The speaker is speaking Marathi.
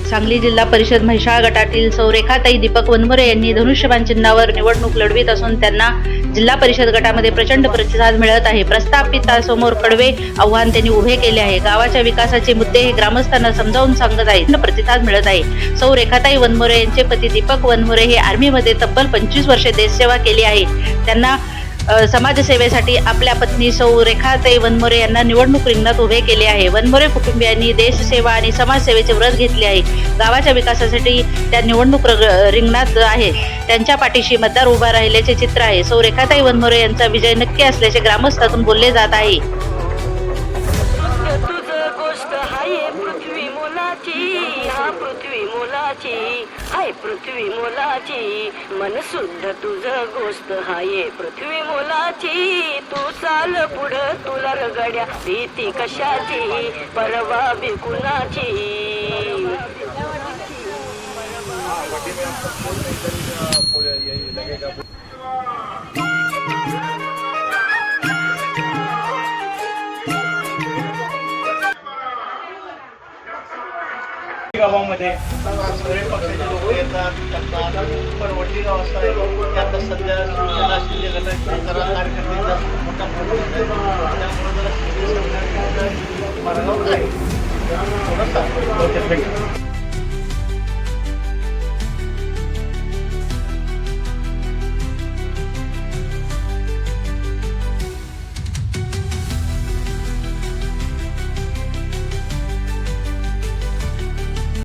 सांगली जिल्हा परिषद म्हैसाळ गटातील सौरेखाताई दीपक वनमोरे यांनी धनुष्यबाण चिन्हावर निवडणूक लढवित असून त्यांना जिल्हा परिषद गटामध्ये प्रचंड प्रतिसाद मिळत आहे। प्रस्थापितांसमोर कडवे आव्हान त्यांनी उभे केले आहे। गावाच्या विकासाचे मुद्दे हे ग्रामस्थांना समजावून सांगत आहेत। प्रतिसाद मिळत आहे। सौरेखाताई वनमोरे यांचे पती दीपक वनमोरे हे आर्मीमध्ये तब्बल 25 वर्षे देशसेवा केली आहे। त्यांना समाजसेवेसाठी आपल्या पत्नी सौरेखाताई वनमोरे यांना निवडणूक रिंगणात उभे केले आहे। वनमोरे कुटुंबियांनी देशसेवा आणि समाजसेवेचे व्रत घेतले आहे। गावाच्या विकासासाठी त्या निवडणूक रिंगणात आहेत। त्यांच्या पाठीशी मतदार उभा राहिल्याचे चित्र आहे। सौरेखाताई वनमोरे यांचा विजय नक्की असल्याचे ग्रामस्थातून बोलले जात आहे। पृथ्वी मोलाची मन शुद्ध तुझं गोष्ट हाये पृथ्वी मोलाची। तू चाल पुढं तुला रगड्या भीती कशाची परवा बिकुनाची। गावामध्ये सगळे पक्षाचे लोक येतात, त्यांना परवडली व्यवस्था आहे। त्यात सध्या शिवसेना शिंदे गटाचे जरा कार्यकर्त्यांचा मोठा प्रभाव आहे, त्यामुळे जरा शिंदे सरकार मार्गावर आहे थोडासा